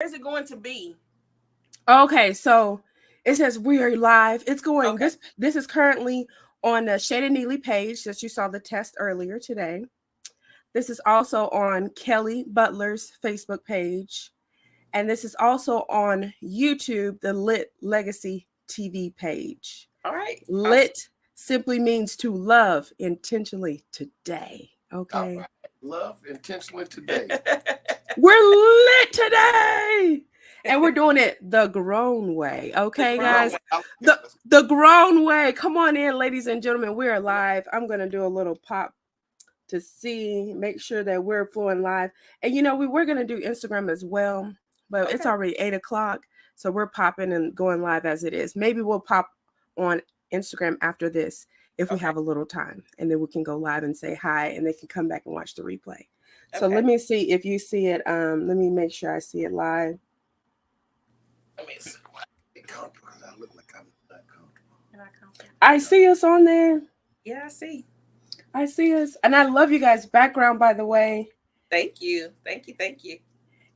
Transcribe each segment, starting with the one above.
Where's it going to be? Okay, so it says we are live. It's going. Okay. This is currently on the Shada Neely page that you saw the test earlier today. This is also on Kelly Butler's Facebook page, and this is also on YouTube, the Lit Legacy TV page. All right. Awesome. Lit simply means to love intentionally today. All Okay, right. Love intentionally today. we're lit today, and we're doing it the grown way. The Okay, The grown grown guys, way. way. I like it. the the grown way. Come on in, ladies and gentlemen. We're live. I'm gonna do a little pop to see, make sure that we're flowing live. And we were gonna do Instagram as well, but it's Okay. already 8 o'clock, so we're popping and going live as it is. Maybe we'll pop on Instagram after this if we Okay. have a little time, and then we can go live and say hi, and they can come back and watch the replay. So Okay. let me see if you see it. Let me make sure I see it live. Let me see. Get comfortable. I look like I'm not comfortable. Can I come? I see us on there. Yeah, I see. I see us, and I love you guys' background, by the way. Thank you. Thank you. Thank you.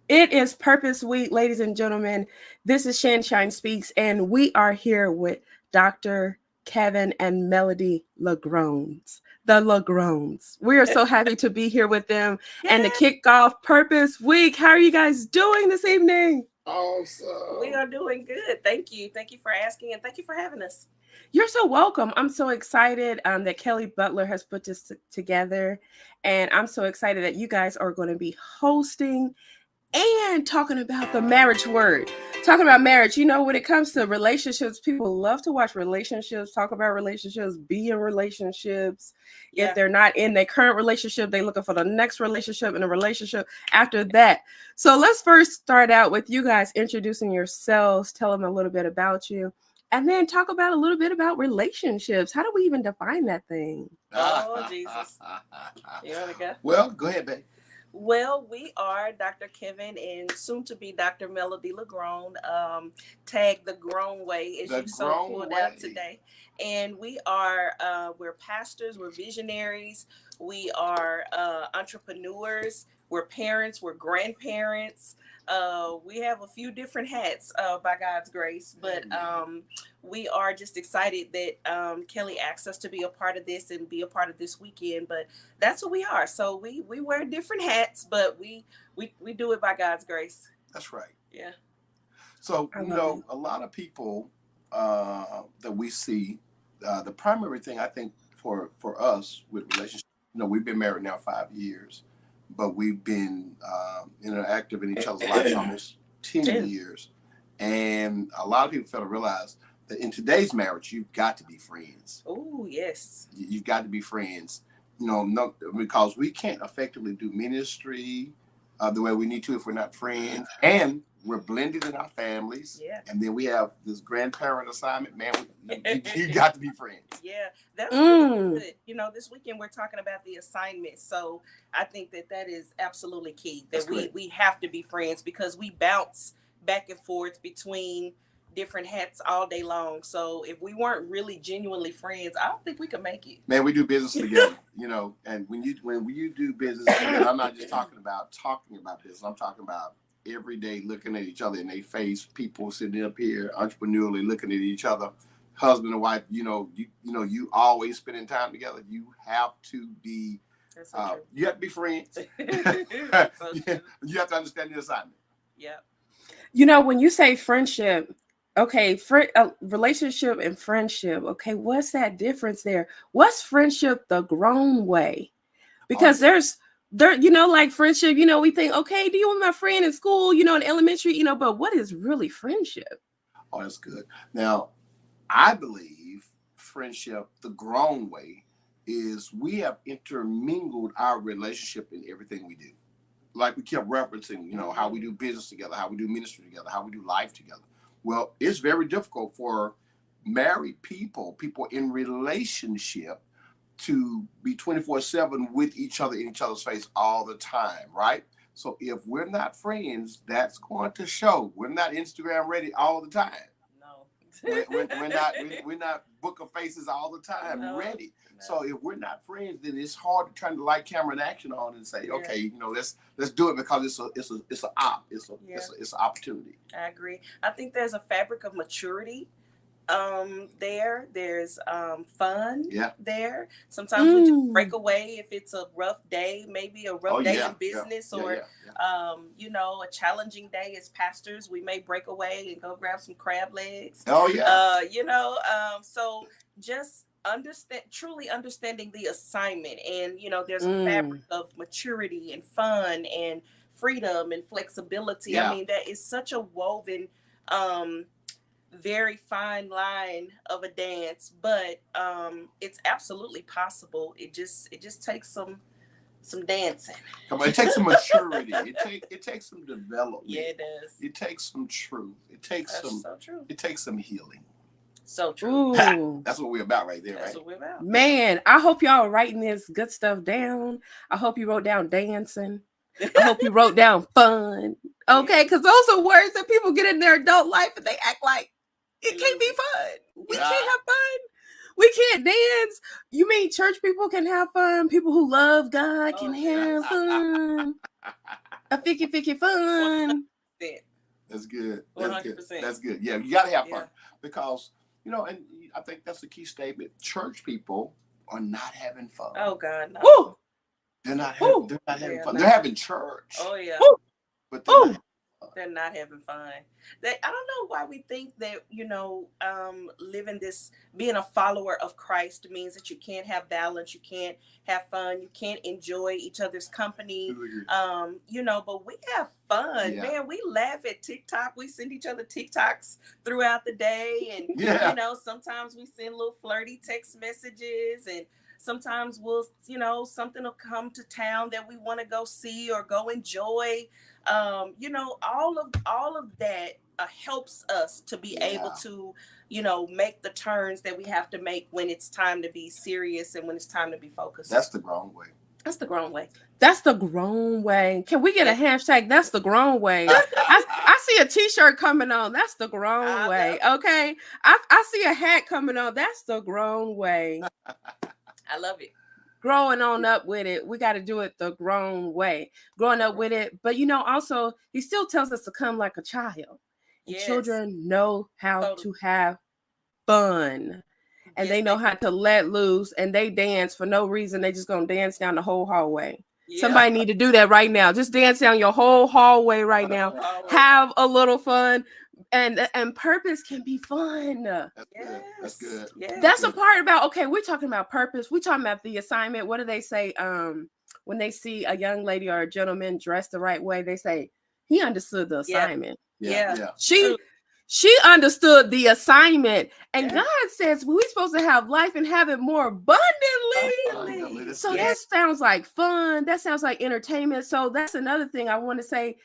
It is Purpose Week, ladies and gentlemen. This is Shine Speaks, and we are here with Dr. Kevin and Melody Lagrones. The Lagrones. We are so happy to be here with them and to Yeah. kick off Purpose Week. How are you guys doing this evening? We Awesome. are doing good. Thank you. Thank you for asking and thank you for having us. You're so welcome. I'm so excited that Kelly Butler has put this together, and I'm so excited that you guys are going to be hosting and talking about the marriage word. Talking about marriage, when it comes to relationships, people love to watch relationships, talk about relationships, be in relationships. If Yeah. they're not in their current relationship, they're looking for the next relationship and a relationship after that. So let's first start out with you guys introducing yourselves, tell them a little bit about you, and then talk about a little bit about relationships. How do we even define that thing? Oh, Jesus. You want to go? Well, go ahead, babe. Well, we are Dr. Kevin and soon to be Dr. Melody LaGrone, tagged the grown way, as The you so grown pulled out way. today. And we are, we're pastors, we're visionaries, we are entrepreneurs, we're parents, we're grandparents. We have a few different hats by God's grace, but we are just excited that Kelly asked us to be a part of this and be a part of this weekend. But that's who we are. So we wear different hats, but we do it by God's grace. That's right. Yeah. So, I love it. a lot of people that we see, the primary thing I think for us with relationships, we've been married now 5 years, but we've been interactive in each other's lives almost 10 10. years. And a lot of people fail to realize that in today's marriage, you've got to be friends. Oh, yes. You've got to be friends. No, because we can't effectively do ministry the way we need to if we're not friends. And we're blended in our families. Yeah. And then we have this grandparent assignment. Man, you got to be friends. Yeah, that's really Mm. good. This weekend we're talking about the assignment. So I think that is absolutely key. That's That we correct. we have to be friends because we bounce back and forth between different hats all day long. So if we weren't really genuinely friends, I don't think we could make it. Man, we do business together, and when you do business together, I'm not just talking about business. I'm talking about every day looking at each other in their face, people sitting up here entrepreneurially looking at each other, husband and wife, you always spending time together. You have to be That's so true. you have to be friends. That's so true. You have to understand the assignment. Yeah. When you say friendship, okay, relationship and friendship, okay, what's that difference there? What's friendship the grown way? Oh, Because like friendship, we think, okay, do you want my friend in school, in elementary, but what is really friendship? oh, that's good. Now, I believe friendship, the grown way, is we have intermingled our relationship in everything we do. Like we kept referencing, how we do business together, how we do ministry together, how we do life together. Well, it's very difficult for married people in relationship to be 24/7 with each other in each other's face all the time, right? So if we're not friends, that's going to show. We're not Instagram ready all the time. No. we're not book of faces all the time. No, Ready. no. So if we're not friends, then it's hard to turn the light, camera, and action on and say, Yeah. okay, you know, let's do it because it's an opportunity. I agree. I think there's a fabric of maturity there. There's fun there. Sometimes we just break away if it's a rough day, maybe a rough day in business or you know, a challenging day as pastors. We may break away and go grab some crab legs. You know, so just truly understanding the assignment, and you know, there's a fabric of maturity and fun and freedom and flexibility. I mean, that is such a woven very fine line of a dance, but it's absolutely possible. It just takes some dancing. Come on, it takes some maturity. It takes some development. Yeah, it does. It takes some truth. It takes so true. It takes some healing. So true. That's what we're about right there, That's right? what we're about. Man, I hope y'all are writing this good stuff down. I hope you wrote down dancing. I hope you wrote down fun. Okay, because those are words that people get in their adult life and they act like it can't be fun. We can't have fun. We can't dance. You mean church people can have fun? People who love God can have fun. A ficky fun. That's good. 100%. That's good. Yeah, you got to have fun because, you know, and I think that's the key statement. Church people are not having fun. Oh God, no. Woo! They're not having fun. They're having church. Oh yeah. Woo! But they're not having fun. I don't know why we think that, you know, being a follower of Christ means that you can't have balance, you can't have fun, you can't enjoy each other's company. You know, but we have fun, man. We laugh at TikTok. We send each other TikToks throughout the day, and you know, sometimes we send little flirty text messages, and sometimes we'll, you know, something will come to town that we want to go see or go enjoy. You know, all of that helps us to be able to, you know, make the turns that we have to make when it's time to be serious and when it's time to be focused. That's the grown way. That's the grown way. That's the grown way. Can we get a hashtag? That's the grown way. I see a t-shirt coming on. That's the grown way. Okay. I see a hat coming on. That's the grown way. I love it. Growing on up with it. We got to do it the grown way. Growing up with it. But, you know, also, he still tells us to come like a child. Yes. Children know how to have fun. And they know how to let loose. And they dance for no reason. They just going to dance down the whole hallway. Yeah. Somebody need to do that right now. Just dance down your whole hallway right now. Have a little fun. And purpose can be fun. That's good. Yes. That's a part about, okay, we're talking about purpose. We're talking about the assignment. What do they say? When they see a young lady or a gentleman dressed the right way, they say, he understood the assignment. Yeah. She understood the assignment. And God says we're supposed to have life and have it more abundantly. So that sounds like fun. That sounds like entertainment. So that's another thing I want to say.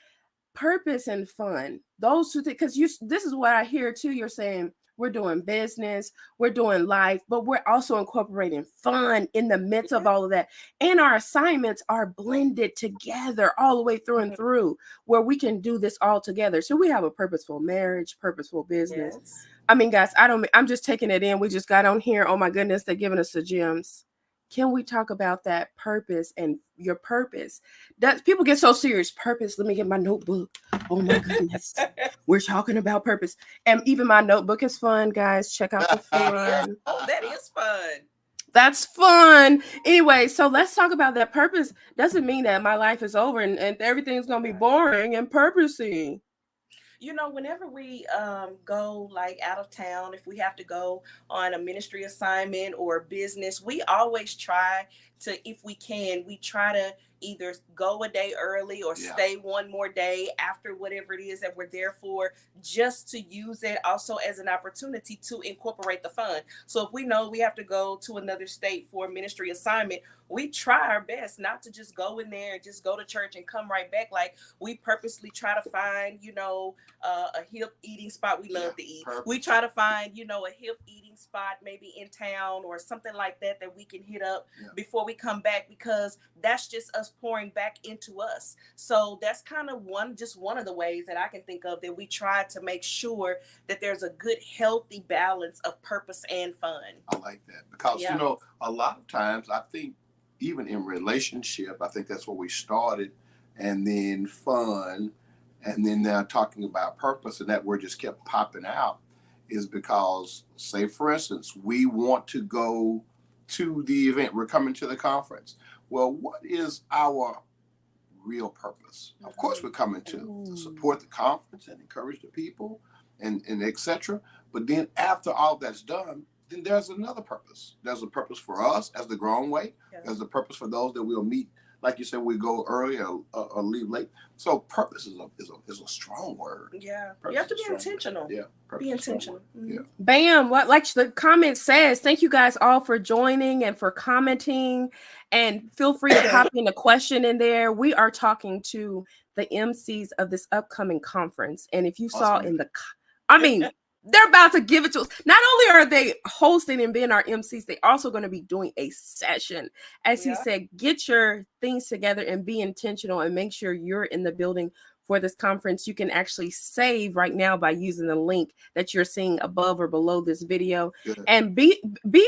Purpose and fun, those two things, because this is what I hear too. You're saying we're doing business, we're doing life, but we're also incorporating fun in the midst of all of that. And our assignments are blended together all the way through and through, where we can do this all together. So we have a purposeful marriage, purposeful business. Yes. I mean, guys, I'm just taking it in. We just got on here. Oh my goodness, they're giving us the gems. Can we talk about that purpose and your purpose? People get so serious. Purpose. Let me get my notebook. Oh my goodness. We're talking about purpose. And even my notebook is fun, guys. Check out the fun. Oh, that is fun. That's fun. Anyway, so let's talk about that. Purpose doesn't mean that my life is over and everything's going to be boring and purposey. You know, whenever we go like out of town, if we have to go on a ministry assignment or business, we always try to, if we can, we try to either go a day early or stay one more day after whatever it is that we're there for, just to use it also as an opportunity to incorporate the fun. So if we know we have to go to another state for a ministry assignment, we try our best not to just go in there and just go to church and come right back. Like, we purposely try to find, you know, a hip eating spot. We love to eat. Perfect. We try to find, you know, a hip eating spot maybe in town or something like that we can hit up before we come back, because that's just us us pouring back into us. So that's kind of one of the ways that I can think of that we try to make sure that there's a good, healthy balance of purpose and fun. I like that because, Yeah. a lot of times I think even in relationship, I think that's where we started, and then fun, and then now talking about purpose, and that word just kept popping out, is because, say for instance, we want to go to the event, we're coming to the conference. Well, what is our real purpose? Of course, we're coming to support the conference and encourage the people and etc. But then after all that's done, then there's another purpose. There's a purpose for us as the Grown Way. Yeah. There's a purpose for those that we'll meet. Like you said, we go early or leave late. So purpose is a strong word. Yeah. Purpose You have to is be strong. intentional. Yeah. Purpose Be is a strong intentional. word. Yeah. Bam, what like the comment says, thank you guys all for joining and for commenting, and feel free to pop in a question in there. We are talking to the MCs of this upcoming conference, and if you saw Awesome. in the I mean they're about to give it to us. Not only are they hosting and being our MCs, they're also going to be doing a session. As he Yeah. said, get your things together and be intentional and make sure you're in the building for this conference. You can actually save right now by using the link that you're seeing above or below this video. Good. And be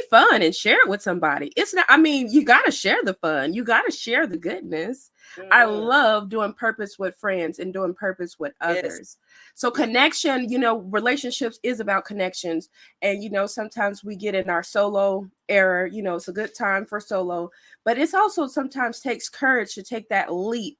fun and share it with somebody. It's not, I mean, you got to share the fun. You got to share the goodness. I love doing purpose with friends and doing purpose with others. Yes. So connection, relationships is about connections. And, sometimes we get in our solo era, it's a good time for solo, but it's also sometimes takes courage to take that leap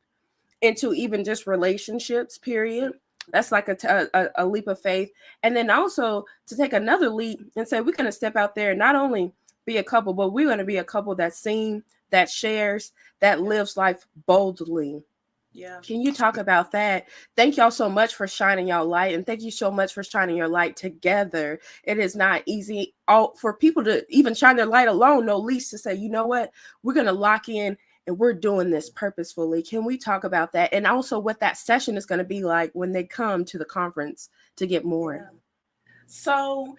into even just relationships, period. That's like a leap of faith. And then also to take another leap and say, we're going to step out there and not only be a couple, but we're going to be a couple that's seen, that shares, that lives life boldly. Yeah. Can you talk about that? Thank y'all so much for shining y'all light, and thank you so much for shining your light together. It is not easy for people to even shine their light alone, no least to say, you know what, we're going to lock in and we're doing this purposefully. Can we talk about that? And also what that session is going to be like when they come to the conference to get more. Yeah. So,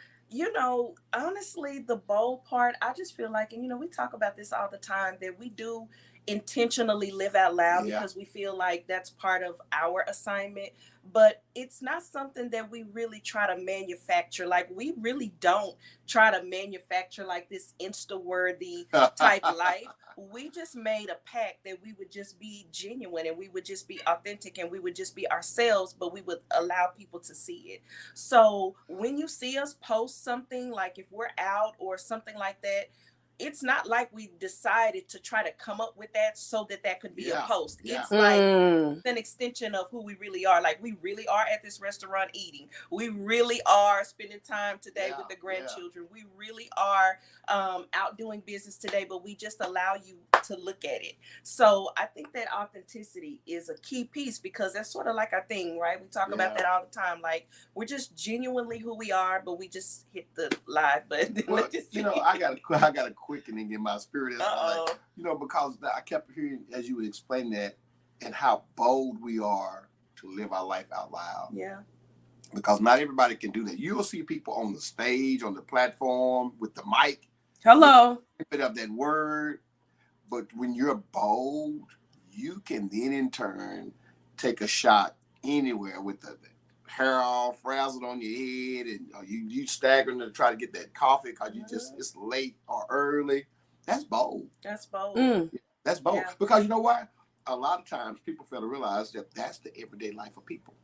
honestly, the bold part, I just feel like, and we talk about this all the time, that we do intentionally live out loud because we feel like that's part of our assignment, but it's not something that we really try to manufacture. Like, we really don't try to manufacture like this Insta-worthy type life. We just made a pact that we would just be genuine and we would just be authentic and we would just be ourselves, but we would allow people to see it. So when you see us post something, like if we're out or something like that, it's not like we decided to try to come up with that so that could be a post. Yeah. It's like an extension of who we really are. Like, we really are at this restaurant eating. We really are spending time today with the grandchildren. We really are out doing business today, but we just allow you to look at it. So I think that authenticity is a key piece, because that's sort of like our thing, right? We talk about that all the time. Like, we're just genuinely who we are, but we just hit the live button. Well, I got a quickening in my spirit. Like, because I kept hearing as you would explain that and how bold we are to live our life out loud. Yeah. Because not everybody can do that. You'll see people on the stage, on the platform with the mic. Hello. Bit of that word. But when you're bold, you can then in turn take a shot anywhere with the hair all frazzled on your head, and you staggering to try to get that coffee because it's late or early. That's bold. That's bold. That's bold. Yeah. Because you know what? A lot of times people fail to realize that that's the everyday life of people.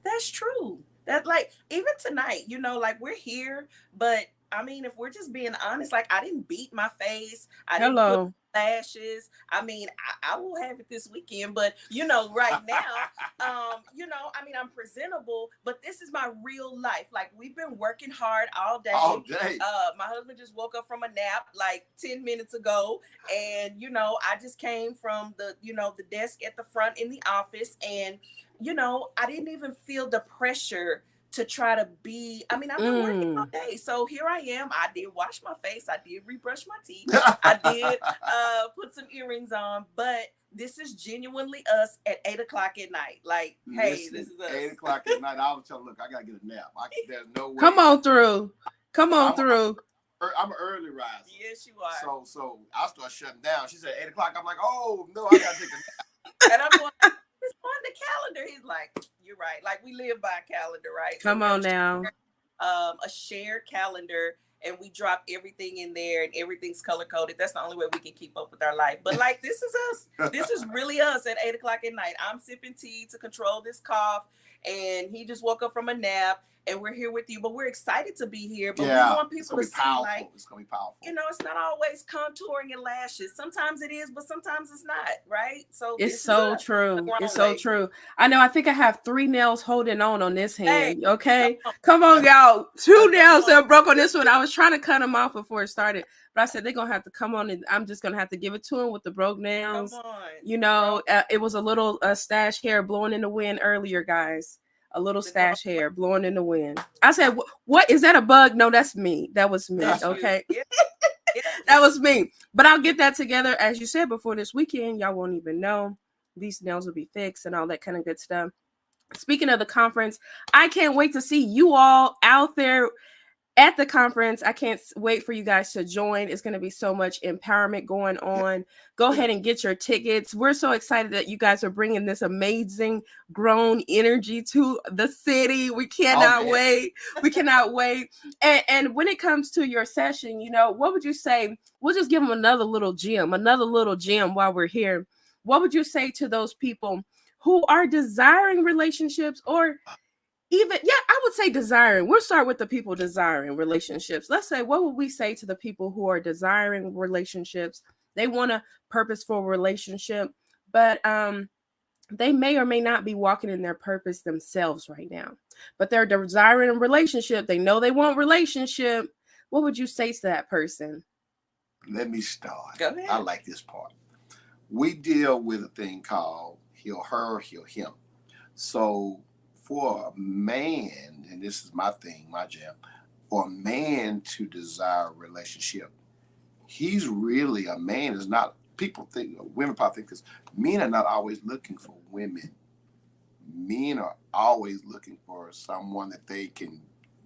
That's true. That, like, even tonight, like, we're here, but I mean, if we're just being honest, like, I didn't beat my face. I didn't put lashes. I mean, I will have it this weekend, but right now, I mean, I'm presentable, but this is my real life. Like, we've been working hard all day. My husband just woke up from a nap like 10 minutes ago, and I just came from the desk at the front in the office, and I didn't even feel the pressure to try to be, I've been working all day. So here I am. I did wash my face. I did rebrush my teeth. I did put some earrings on, but this is genuinely us at 8:00 at night. Like, hey, this is us. 8:00 at night. I was telling, look, I got to get a nap. There's no way. Come on through. I'm an early riser. Yes, you are. So I start shutting down. She said 8 o'clock. I'm like, oh no, I gotta take a nap. And I'm going, it's on the calendar. He's like, you're right. Like, we live by a calendar, right? Come on now. A shared calendar, and we drop everything in there, and everything's color coded. That's the only way we can keep up with our life. But like, this is us. This is really us at 8 o'clock at night. I'm sipping tea to control this cough, and he just woke up from a nap, and we're here with you. But we're excited to be here. But we want people to see, like, it's gonna be powerful. You know, it's not always contouring and lashes. Sometimes it is, but sometimes it's not, right? So it's so true. It's so true. I know. I think I have 3 nails holding on this hand. Hey, okay, come on, y'all. 2 nails that broke on this one. I was trying to cut them off before it started, but I said they're gonna have to come on, and I'm just gonna have to give it to them with the broke nails. Come on. You know, it was a little stash hair blowing in the wind earlier, guys. A little stash hair blowing in the wind. I said, what is that, a bug? No, that's me. That was me. Okay. That was me. But I'll get that together. As you said, before this weekend, y'all won't even know. These nails will be fixed and all that kind of good stuff. Speaking of the conference, I can't wait to see you all out there at the conference. I can't wait for you guys to join. It's going to be so much empowerment going on. Go ahead and get your tickets. We're so excited that you guys are bringing this amazing grown energy to the city. We cannot wait. We cannot wait. And when it comes to your session, you know, what would you say? We'll just give them another little gem while we're here. What would you say to those people who are desiring relationships, or even, I would say desiring. We'll start with the people desiring relationships. Let's say, what would we say to the people who are desiring relationships? They want a purposeful relationship, but they may or may not be walking in their purpose themselves right now. But they're desiring a relationship. They know they want relationship. What would you say to that person? Let me start. Go ahead. I like this part. We deal with a thing called he'll, her, he'll, him. So for a man, and this is my thing, my jam, for a man to desire a relationship, he's really, a man is not, people think, women probably think this, men are not always looking for women. Men are always looking for someone that they can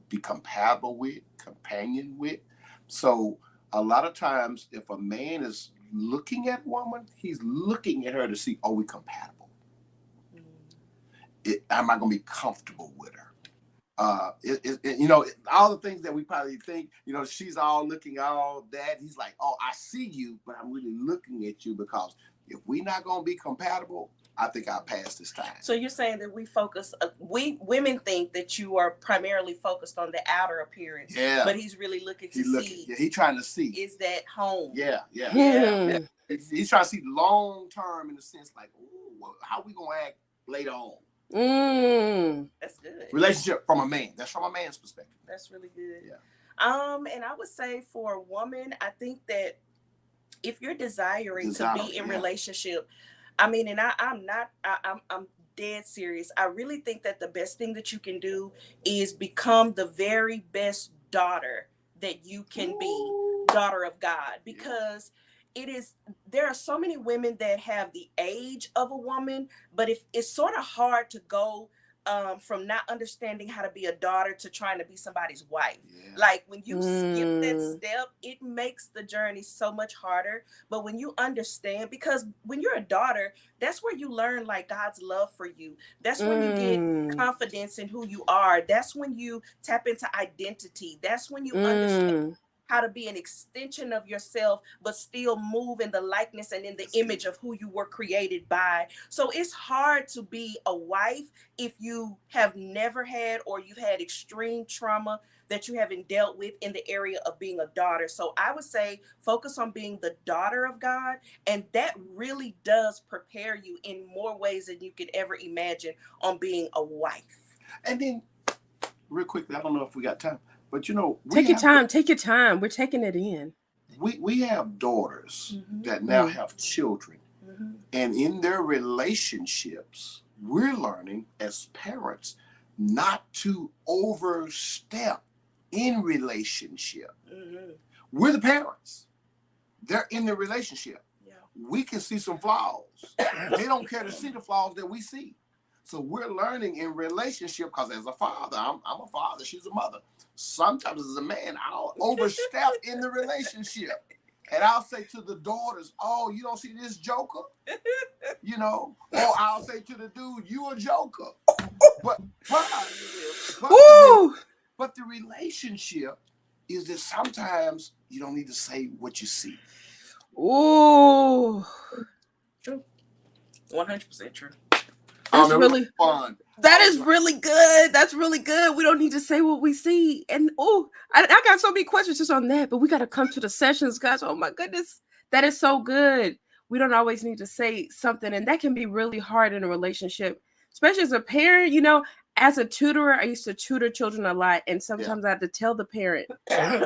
be compatible with, companion with. So a lot of times, if a man is looking at a woman, he's looking at her to see, are we compatible? Am I going to be comfortable with her? You know, all the things that we probably think, you know, she's all looking, all that. He's like, oh, I see you, but I'm really looking at you, because if we're not going to be compatible, I think I'll pass this time. So you're saying that we focus, we women think that you are primarily focused on the outer appearance, but he's really looking to see. Yeah, he's trying to see. Is that home? Yeah. He's trying to see long term, in the sense like, ooh, how we going to act later on? That's good. Relationship from a man. That's from a man's perspective. That's really good. Yeah. And I would say for a woman, I think that if you're desiring to be in relationship, I mean, and I'm dead serious. I really think that the best thing that you can do is become the very best daughter that you can be, daughter of God, because there are so many women that have the age of a woman, but it's sort of hard to go from not understanding how to be a daughter to trying to be somebody's wife. Like, when you skip that step, it makes the journey so much harder. But when you understand, because when you're a daughter, that's where you learn like God's love for you. That's when you get confidence in who you are. That's when you tap into identity. That's when you understand how to be an extension of yourself, but still move in the likeness and in the image of who you were created by. So it's hard to be a wife if you have never had, or you've had extreme trauma that you haven't dealt with in the area of being a daughter. So I would say focus on being the daughter of God, and that really does prepare you in more ways than you could ever imagine on being a wife. And then, real quickly, I don't know if we got time, but you know, take your time. We're taking it in. We have daughters that now have children, and in their relationships, we're learning as parents not to overstep in relationship. We're the parents. They're in the relationship. We can see some flaws. They don't care to see the flaws that we see. So we're learning in relationship, because as a father, I'm a father, she's a mother. Sometimes as a man, I'll overstep in the relationship. And I'll say to the daughters, oh, you don't see this joker? You know? Or I'll say to the dude, you a joker. But the relationship is that sometimes you don't need to say what you see. Ooh. True. 100% true. That's really fun. That is really good. That's really good. We don't need to say what we see. And I got so many questions just on that, but we got to come to the sessions, guys. Oh my goodness. That is so good. We don't always need to say something, and that can be really hard in a relationship, especially as a parent. You know, as a tutor, I used to tutor children a lot, and sometimes I have to tell the parent,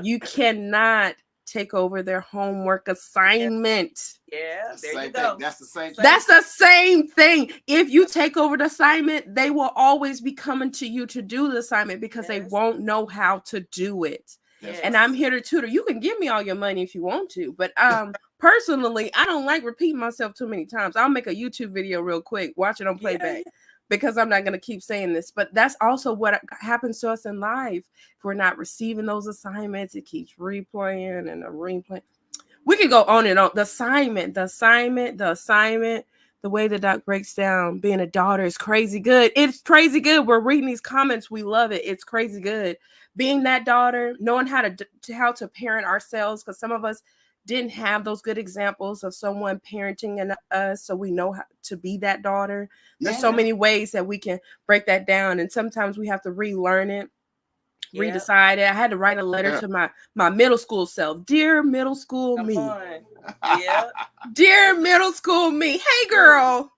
you cannot take over their homework assignment. Yeah, there you go. That's the same thing. That's the same thing. If you take over the assignment, they will always be coming to you to do the assignment because they won't know how to do it. Yes. And I'm here to tutor. You can give me all your money if you want to, but personally, I don't like repeating myself too many times. I'll make a YouTube video real quick, watch it on playback. Because I'm not going to keep saying this, but that's also what happens to us in life. If we're not receiving those assignments, it keeps replaying and replaying. We can go on and on. The assignment, the way the doc breaks down being a daughter is crazy good. It's crazy good. We're reading these comments. We love it. It's crazy good. Being that daughter, knowing how to parent ourselves, because some of us didn't have those good examples of someone parenting us, so we know how to be that daughter. There's so many ways that we can break that down, and sometimes we have to relearn it, redecide it. I had to write a letter to my middle school self. Dear middle school me. Dear middle school me. Hey girl.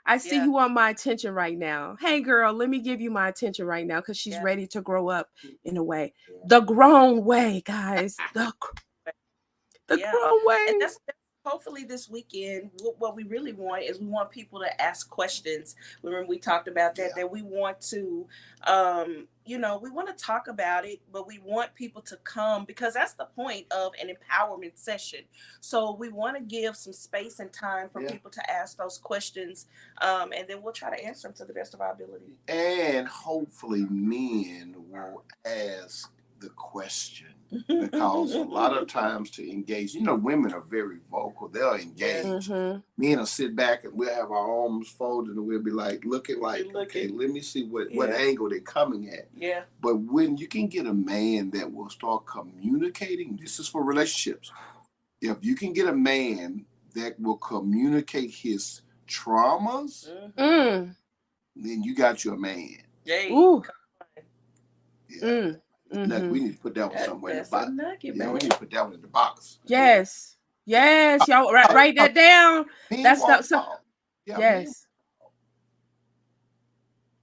I see you want my attention right now. Hey girl, let me give you my attention right now, because she's ready to grow up in a way. The grown way, guys. The grown way. And that's hopefully this weekend, what we really want is we want people to ask questions. Remember we talked about that we want to, we want to talk about it, but we want people to come, because that's the point of an empowerment session. So we want to give some space and time for people to ask those questions, and then we'll try to answer them to the best of our ability. And hopefully men will ask the question, because a lot of times to engage, women are very vocal. They'll engage. Men will sit back and we'll have our arms folded and we'll be like, okay, let me see what angle they're coming at. Yeah. But when you can get a man that will start communicating, this is for relationships. If you can get a man that will communicate his traumas, then you got your man. Ooh. Yeah. We need to put that one somewhere in the box. We need to put that one in the box. Yes, y'all write that down. That's not. Yes.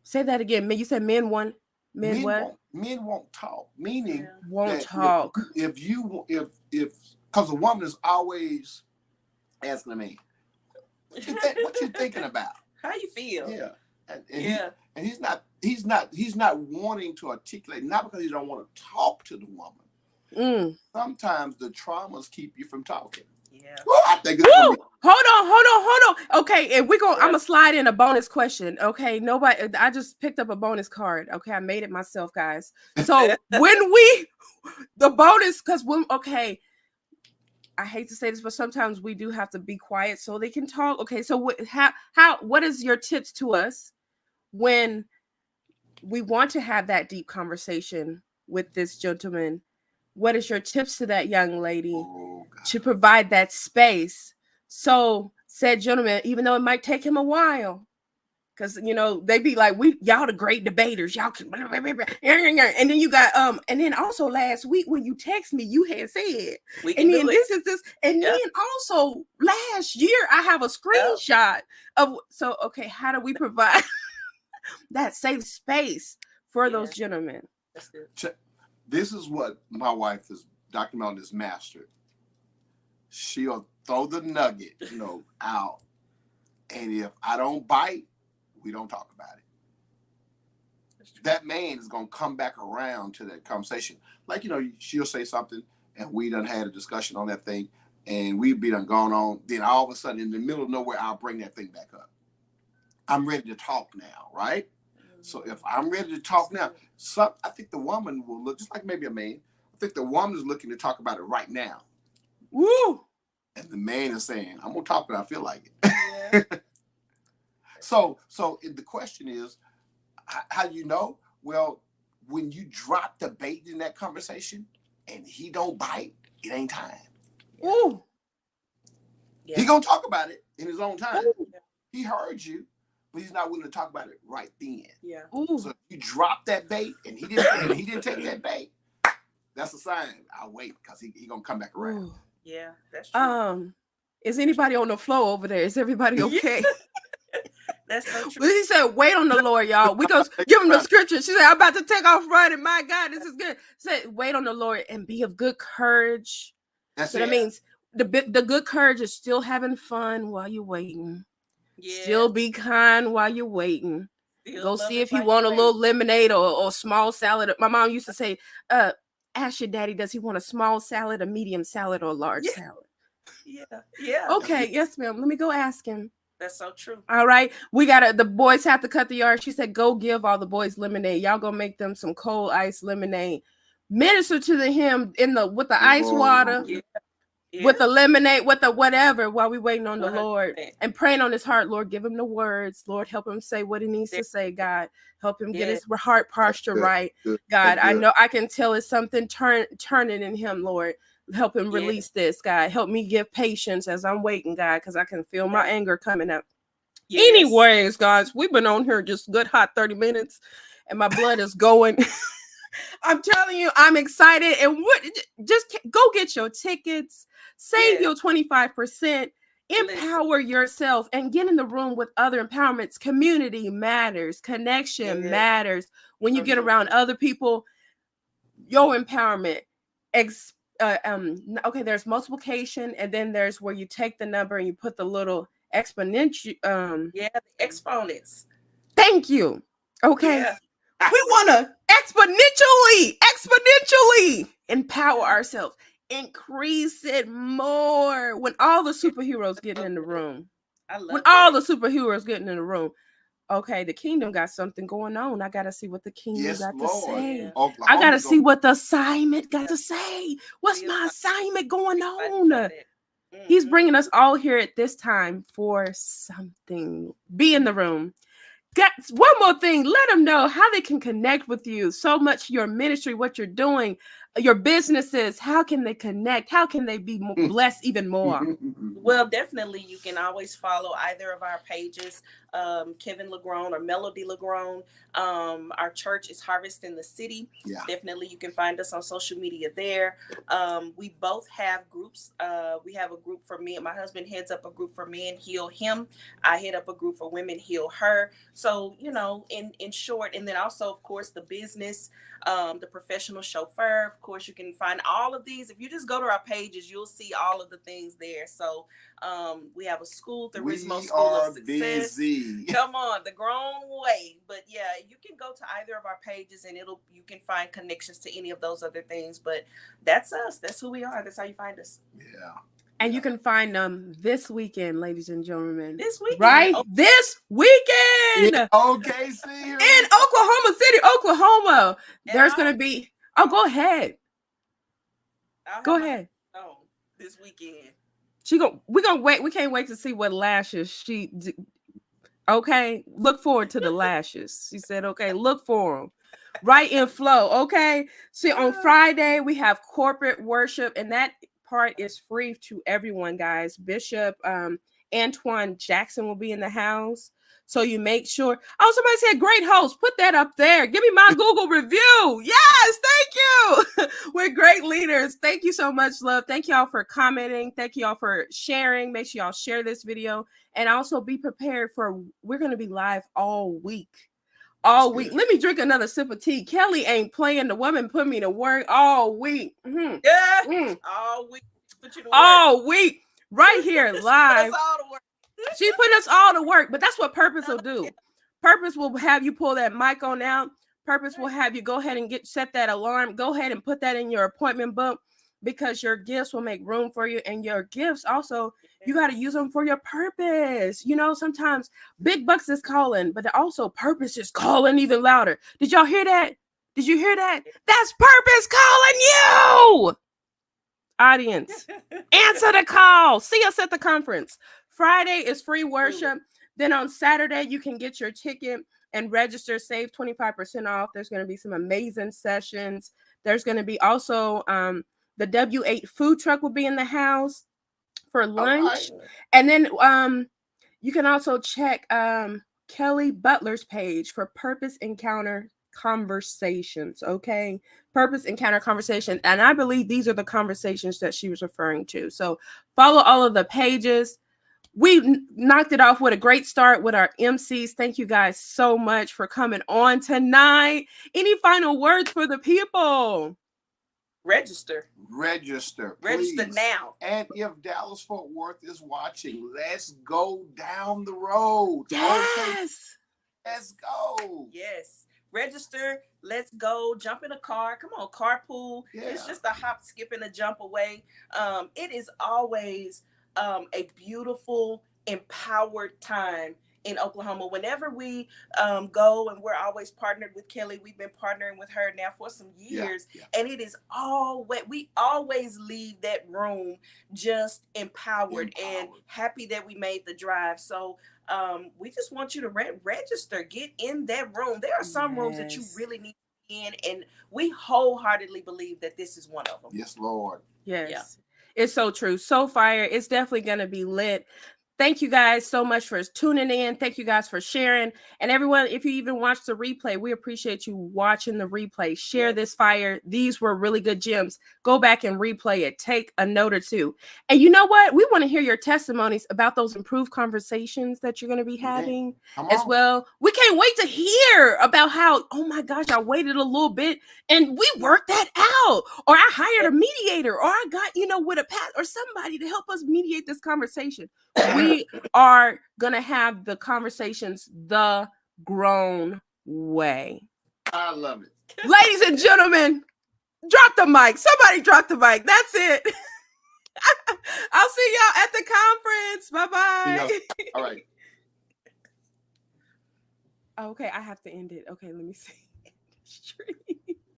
Say that again. You said men what? Men won't talk. Meaning won't talk. If because a woman is always asking a man, what you thinking about? How you feel? Yeah. And he's not wanting to articulate, not because he don't want to talk to the woman. Sometimes the traumas keep you from talking. Yeah. Well, I think hold on. Okay, and I'm gonna slide in a bonus question. Okay, I just picked up a bonus card. Okay, I made it myself, guys. So the bonus, I hate to say this, but sometimes we do have to be quiet so they can talk. Okay, so what is your tips to us when we want to have that deep conversation with this gentleman? What is your tips to that young lady to provide that space? So said gentleman, even though it might take him a while, because they be like, y'all the great debaters, y'all can, and then you got and then also last week when you text me, you had said, and then this, and then also last year I have a screenshot of. So okay, how do we provide that safe space for those gentlemen? This is what my wife is, Dr. Melton, is mastered. She'll throw the nugget, out. And if I don't bite, we don't talk about it. That man is going to come back around to that conversation. Like, she'll say something and we done had a discussion on that thing and we've been gone on. Then all of a sudden in the middle of nowhere, I'll bring that thing back up. I'm ready to talk now, right? So if I'm ready to talk now, I think the woman will look just like maybe a man. I think the woman is looking to talk about it right now. Woo! And the man is saying, I'm gonna talk when I feel like it. Yeah. So the question is, how do you know? Well, when you drop the bait in that conversation and he don't bite, it ain't time. Ooh. Yeah. He gonna talk about it in his own time. Ooh. He heard you, but he's not willing to talk about it right then. Yeah. Ooh. So if you drop that bait and he didn't take that bait, that's a sign. I'll wait because he gonna come back around. Ooh. Yeah, that's true. Is anybody on the floor over there? Is everybody okay? That's so true. Well, he said, wait on the Lord, y'all. We go give him the scripture. She said, I'm about to take off running. My God, this is good. Said, wait on the Lord and be of good courage. That's So it. that means the good courage is still having fun while you're waiting. Yeah. Still be kind while you're waiting. Still Go love see it if he while want a you little wait. lemonade or small salad. My mom used to say, ask your daddy, does he want a small salad, a medium salad, or a large Yeah. salad? Yeah. Yeah. Okay, yes, ma'am. Let me go ask him. That's so true. All right. The boys have to cut the yard. She said, go give all the boys lemonade. Y'all go make them some cold ice lemonade. Minister to him with the ice water, Yeah. Yeah. with the lemonade, with the whatever, while we waiting on the 100%. Lord and praying on his heart. Lord, give him the words. Lord, help him say what he needs to say. God, help him get Yeah. his heart posture Good. right. Good. God, I Good. know I can tell it's something turning in him, Lord. Help him Yeah. release this, God. Help me give patience as I'm waiting, God, because I can feel my anger coming up. Yes. Anyways, guys, we've been on here just good hot 30 minutes and my blood is going. I'm telling you, I'm excited. And just go get your tickets, save your 25%, empower yourself, and get in the room with other empowerments. Community matters, connection matters. When you get around other people, your empowerment. Okay, there's multiplication, and then there's where you take the number and you put the little exponential. The exponents. Thank you. Okay. Yeah. We want to exponentially empower ourselves, increase it more. When all the superheroes getting in the room, all the superheroes getting in the room. Okay, the kingdom got something going on. I gotta see what the kingdom got to say. Yeah. I gotta see what the assignment got to say. What's my assignment going on? He's bringing us all here at this time for something. Be in the room. Got one more thing. Let them know how they can connect with you. So much your ministry, what you're doing, your businesses. How can they connect? How can they be blessed even more? Well, definitely, you can always follow either of our pages, Kevin LaGrone or Melody LaGrone. Our church is Harvest in the City. Yeah. Definitely, you can find us on social media there. We both have groups. We have a group for men. My husband heads up a group for men, Heal Him. I head up a group for women, Heal Her. So, in short, and then also, of course, the business, the professional chauffeur. Of course, you can find all of these. If you just go to our pages, you'll see all of the things there. So we have a school, the Rismo School of Success. Busy. Come on, the grown way. But yeah, you can go to either of our pages and you can find connections to any of those other things. But that's us. That's who we are. That's how you find us. Yeah. And you can find them this weekend, ladies and gentlemen. This weekend. Right? This weekend. Yeah, OKC. In Oklahoma City, Oklahoma. There's going to be... Oh, go ahead. Go ahead. Oh, this weekend. We're going to wait. We can't wait to see what lashes okay? Look forward to the lashes. She said, okay, look for them. Right in flow, okay? See, on Friday, we have corporate worship, and that part is free to everyone, guys. Bishop Antoine Jackson will be in the house. So you make sure. Oh, somebody said great host. Put that up there. Give me my Google review. Yes, thank you. We're great leaders. Thank you so much, love. Thank y'all for commenting. Thank y'all for sharing. Make sure y'all share this video. And also be prepared we're going to be live all week. All week. Let me drink another sip of tea. Kelly ain't playing. The woman put me to work all week. Mm-hmm. Yeah. Mm. All week. Put you to work. All week. Right here, live. Put us all to work. She put us all to work, but that's what Purpose will do. Purpose will have you pull that mic on out. Purpose will have you go ahead and set that alarm. Go ahead and put that in your appointment book because your gifts will make room for you. And your gifts also You got to use them for your purpose. You know, sometimes big bucks is calling, but also purpose is calling even louder. Did y'all hear that? Did you hear that? That's purpose calling you. Audience, answer the call. See us at the conference. Friday is free worship. Then on Saturday, you can get your ticket and register, save 25% off. There's going to be some amazing sessions. There's going to be also the W8 food truck will be in the house for lunch. All right. And then you can also check Kelly Butler's page for Purpose Encounter Conversations. Okay. Purpose Encounter Conversation. And I believe these are the conversations that she was referring to. So follow all of the pages. We knocked it off with a great start with our MCs. Thank you guys so much for coming on tonight. Any final words for the people? Register Please. now. And if Dallas Fort Worth is watching, let's go down the road. Yes. Okay. Let's go. Yes. Register. Let's go. Jump in a car. Come on, carpool. Yeah. It's just a hop, skip, and a jump away. It is always a beautiful, empowered time in Oklahoma. Whenever we go, and we're always partnered with Kelly. We've been partnering with her now for some years. Yeah. And it is always, we always leave that room just empowered and happy that we made the drive. So we just want you to register, get in that room. There are some rooms that you really need to be in, and we wholeheartedly believe that this is one of them. Yes, Lord. Yes. Yeah. It's so true. So fire. It's definitely going to be lit. Thank you guys so much for tuning in. Thank you guys for sharing. And everyone, if you even watch the replay, we appreciate you watching the replay. Share this fire. These were really good gems. Go back and replay it. Take a note or two. And you know what? We want to hear your testimonies about those improved conversations that you're going to be having as well. We can't wait to hear about how, oh my gosh, I waited a little bit and we worked that out. Or I hired a mediator, or I got, with a path or somebody to help us mediate this conversation. We are going to have the conversations the grown way. I love it. Ladies and gentlemen, drop the mic. Somebody drop the mic. That's it. I'll see y'all at the conference. Bye-bye. All right. Okay, I have to end it. Okay, let me see.